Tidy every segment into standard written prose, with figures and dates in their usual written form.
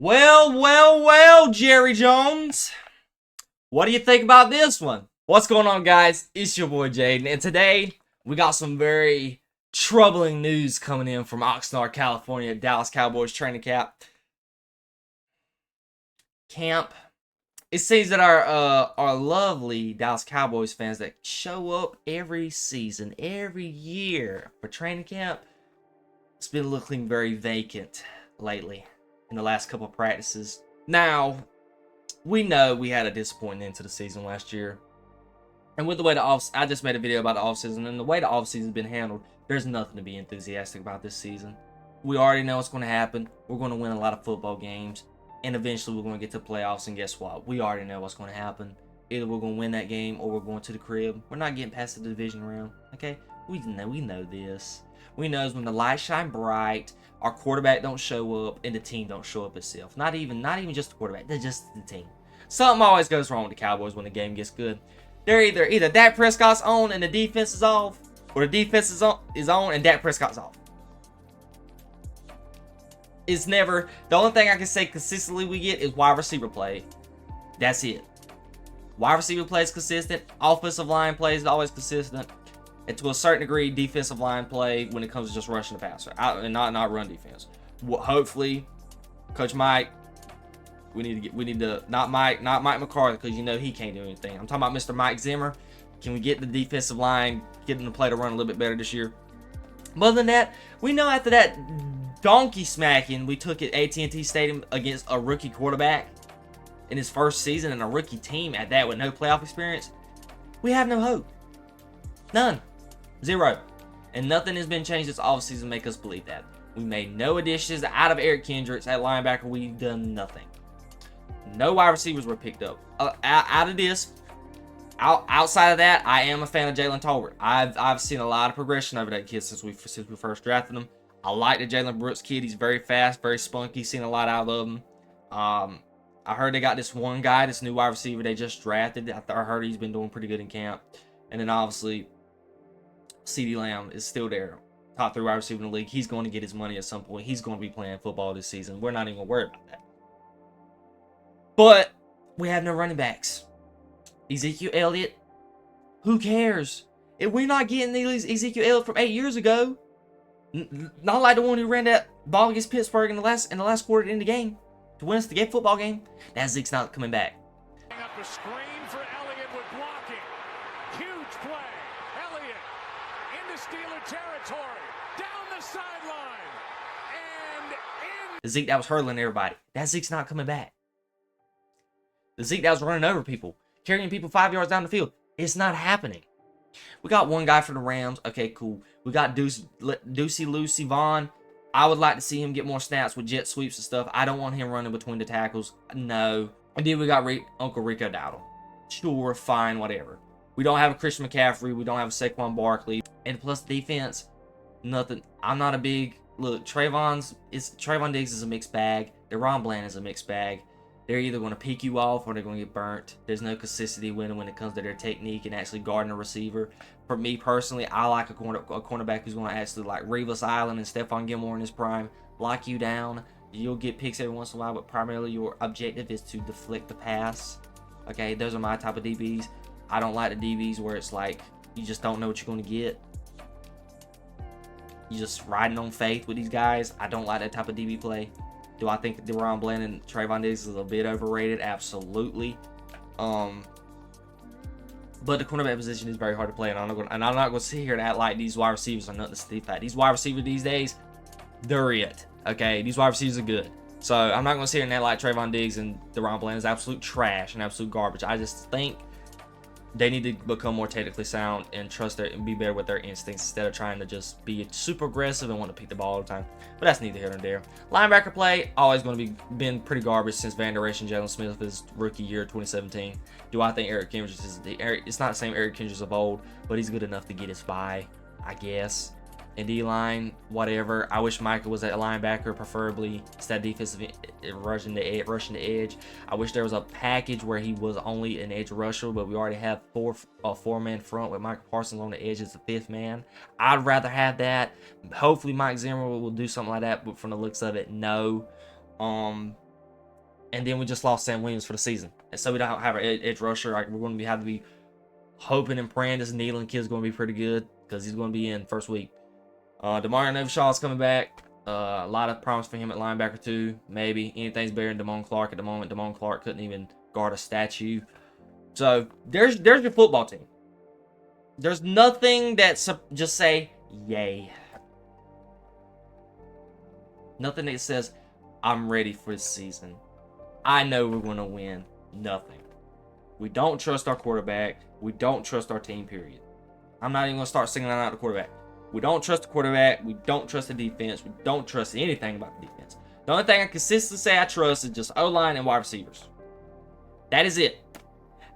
Well, Jerry Jones. What do you think about this one? What's going on, guys? It's your boy Jaden, and today we got some very troubling news coming in from Oxnard, California, Dallas Cowboys Training Camp. It seems that our lovely Dallas Cowboys fans that show up every season, every year for training camp, it's been looking very vacant lately in the last couple of practices. Now, we know we had a disappointing end to the season last year. And with the way I just made a video about the offseason, and the way the offseason's been handled, there's nothing to be enthusiastic about this season. We already know what's going to happen. We're going to win a lot of football games, and eventually we're going to get to the playoffs, and guess what? We already know what's going to happen. Either we're going to win that game, or we're going to the crib. We're not getting past the division round, okay? We know this. We know when the lights shine bright, our quarterback don't show up, and the team don't show up itself. Not even just the quarterback, they're just the team. Something always goes wrong with the Cowboys when the game gets good. They're either Dak Prescott's on and the defense is off, or the defense is on and Dak Prescott's off. It's never, the only thing I can say consistently we get is wide receiver play. That's it. Wide receiver play is consistent. Offensive line play is always consistent. And to a certain degree, defensive line play when it comes to just rushing the passer and not run defense. Hopefully, Coach Mike, we need to not Mike McCarthy, because you know he can't do anything. I'm talking about Mr. Mike Zimmer. Can we get the defensive line, get them to play to run a little bit better this year? But other than that, we know after that donkey smacking we took at AT&T Stadium against a rookie quarterback in his first season and a rookie team at that with no playoff experience, we have no hope. None. Zero. And nothing has been changed this offseason to make us believe that. We made no additions out of Eric Kendricks at linebacker. We've done nothing. No wide receivers were picked up. Outside of that, I am a fan of Jalen Tolbert. I've seen a lot of progression over that kid since we first drafted him. I like the Jalen Brooks kid. He's very fast, very spunky. Seen a lot out of him. I heard they got this one guy, this new wide receiver they just drafted. I heard he's been doing pretty good in camp. And then obviously, CeeDee Lamb is still there. Top 3 wide receiver in the league. He's going to get his money at some point. He's going to be playing football this season. We're not even going to worry about that. But we have no running backs. Ezekiel Elliott, who cares? If we're not getting Ezekiel Elliott from 8 years ago, not like the one who ran that ball against Pittsburgh in the last quarter to end the game to win us the football game, that Zeke's not coming back. Up a screen for Elliott with blocking. Huge play. Elliott into Steeler territory. Down the sideline. And in. The Zeke that was hurdling everybody. That Zeke's not coming back. The Zeke that was running over people, carrying people 5 yards down the field. It's not happening. We got one guy for the Rams. Okay, cool. We got Deucey Lucy Vaughn. I would like to see him get more snaps with jet sweeps and stuff. I don't want him running between the tackles. No. And then we got Uncle Rico Dowdle. Sure, fine, whatever. We don't have a Christian McCaffrey. We don't have a Saquon Barkley. And plus defense, nothing. I'm not a big... Look, Trayvon Diggs is a mixed bag. DeRon Bland is a mixed bag. They're either going to peek you off or they're going to get burnt. There's no consistency when it comes to their technique and actually guarding a receiver. For me personally, I like a cornerback who's going to actually, like Revis Island and Stephon Gilmore in his prime, lock you down. You'll get picks every once in a while, but primarily your objective is to deflect the pass. Okay, those are my type of DBs. I don't like the DBs where it's like you just don't know what you're going to get. You're just riding on faith with these guys. I don't like that type of DB play. Do I think DeRon Bland and Trayvon Diggs is a bit overrated? Absolutely. But the cornerback position is very hard to play, and I'm not going to sit here and act like these wide receivers are nothing to sniff at. These wide receivers these days, they're it. Okay, these wide receivers are good. So I'm not going to sit here and act like Trayvon Diggs and DeRon Bland is absolute trash and absolute garbage. I just think they need to become more technically sound and and be better with their instincts instead of trying to just be super aggressive and want to pick the ball all the time. But that's neither here nor there. Linebacker play, always going to been pretty garbage since Van Der Esch and Jalen Smith his rookie year 2017. Do I think Eric Kendricks is it's not the same Eric Kendricks of old, but he's good enough to get us by, I guess. And D-line, whatever. I wish Michael was at linebacker, preferably instead of defensive rushing the edge. I wish there was a package where he was only an edge rusher, but we already have a four-man front with Michael Parsons on the edge as the 5th man. I'd rather have that. Hopefully Mike Zimmer will do something like that, but from the looks of it, no. And then we just lost Sam Williams for the season. And so we don't have our edge rusher. Like, we're going to have to be hoping and praying this Nealon kid's going to be pretty good because he's going to be in first week. Demario Nevershaw's coming back. A lot of promise for him at linebacker too. Maybe anything's better than Damone Clark at the moment. Damone Clark couldn't even guard a statue. So there's your football team. There's nothing that's just say yay. Nothing that says I'm ready for this season. I know we're going to win. Nothing. We don't trust our quarterback. We don't trust our team, period. I'm not even going to start singling out the quarterback. We don't trust the quarterback. We don't trust the defense. We don't trust anything about the defense. The only thing I consistently say I trust is just O-line and wide receivers. That is it.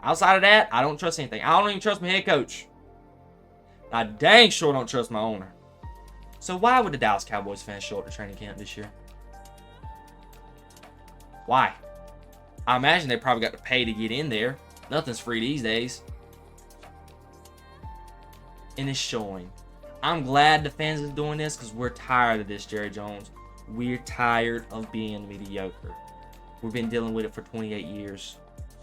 Outside of that, I don't trust anything. I don't even trust my head coach. I dang sure don't trust my owner. So why would the Dallas Cowboys fans show up to training camp this year? Why? I imagine they probably got to pay to get in there. Nothing's free these days. And it's showing. I'm glad the fans are doing this because we're tired of this, Jerry Jones. We're tired of being mediocre. We've been dealing with it for 28 years.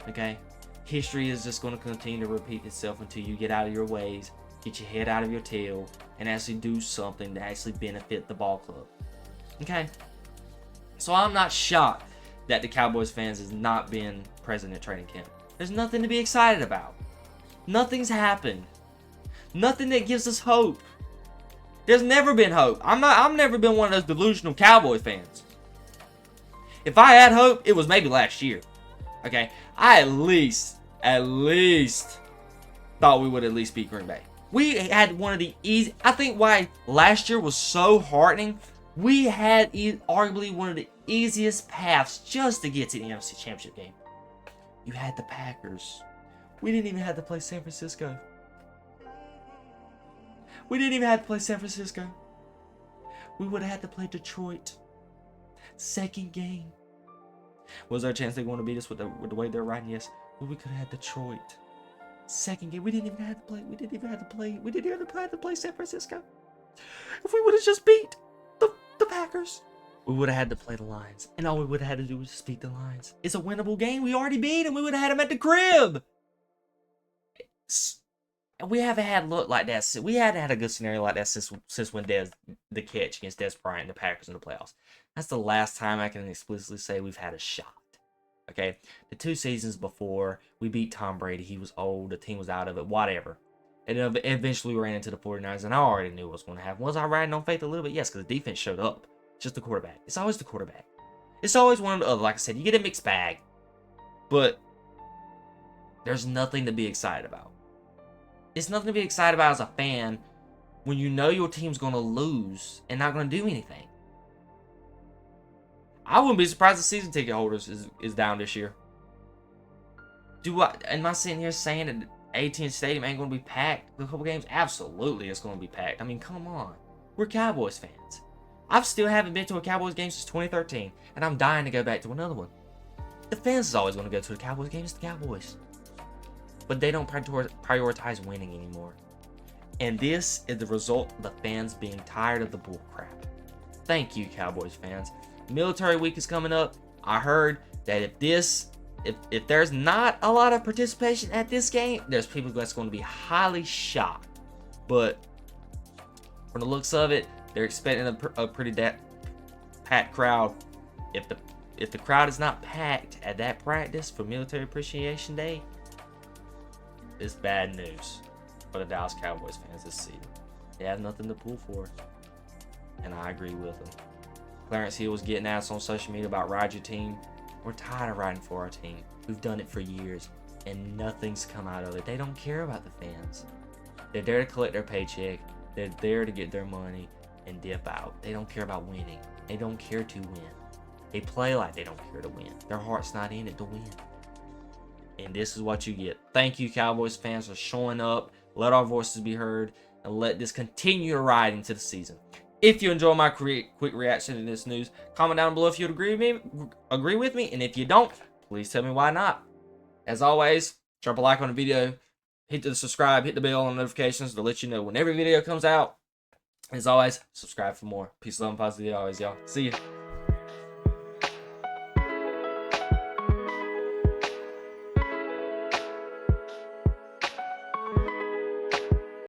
Okay? History is just going to continue to repeat itself until you get out of your ways, get your head out of your tail, and actually do something to actually benefit the ball club. Okay? So I'm not shocked that the Cowboys fans has not been present at training camp. There's nothing to be excited about. Nothing's happened. Nothing that gives us hope. There's never been hope. I've never been one of those delusional Cowboys fans. If I had hope, it was maybe last year. Okay? I at least thought we would at least beat Green Bay. We had one of the easy. I think why last year was so heartening. We had arguably one of the easiest paths just to get to the NFC Championship game. You had the Packers. We didn't even have to play San Francisco. We didn't even have to play San Francisco. We would have had to play Detroit. Second game. Was there a chance they want to beat us with the way they're riding? Yes. But we could have had Detroit. Second game. We didn't even have to play. We didn't even have to play San Francisco. If we would have just beat the Packers, we would have had to play the Lions. And all we would have had to do was just beat the Lions. It's a winnable game. We already beat them. We would have had them at the crib. We haven't had look like that. We hadn't had a good scenario like that since when the catch against Des Bryant and the Packers in the playoffs. That's the last time I can explicitly say we've had a shot. Okay? The 2 seasons before, we beat Tom Brady. He was old. The team was out of it. Whatever. And eventually we ran into the 49ers, and I already knew what was going to happen. Was I riding on faith a little bit? Yes, because the defense showed up. Just the quarterback. It's always the quarterback. It's always one or the other. Like I said, you get a mixed bag. But there's nothing to be excited about. It's nothing to be excited about as a fan when you know your team's going to lose and not going to do anything. I wouldn't be surprised if season ticket holders is down this year. Am I sitting here saying that AT&T Stadium ain't going to be packed a couple games? Absolutely it's going to be packed. I mean, come on. We're Cowboys fans. I still haven't been to a Cowboys game since 2013, and I'm dying to go back to another one. The fans is always going to go to the Cowboys game. It's the Cowboys. But they don't prioritize winning anymore. And this is the result of the fans being tired of the bullcrap. Thank you, Cowboys fans. Military week is coming up. I heard that if there's not a lot of participation at this game, there's people that's going to be highly shocked. But from the looks of it, they're expecting a pretty packed crowd. If the crowd is not packed at that practice for Military Appreciation Day, it's bad news for the Dallas Cowboys fans this season. They have nothing to pull for, and I agree with them. Clarence Hill was getting asked on social media about ride your team. We're tired of riding for our team. We've done it for years, and nothing's come out of it. They don't care about the fans. They're there to collect their paycheck. They're there to get their money and dip out. They don't care about winning. They don't care to win. They play like they don't care to win. Their heart's not in it to win. And this is what you get. Thank you, Cowboys fans, for showing up. Let our voices be heard, and let this continue to ride into the season. If you enjoy my quick reaction to this news, comment down below if you agree with me, and if you don't, please tell me why not. As always, drop a like on the video, hit the subscribe, hit the bell on notifications to let you know when every video comes out. As always, subscribe for more. Peace, love, and positivity always, y'all. See ya.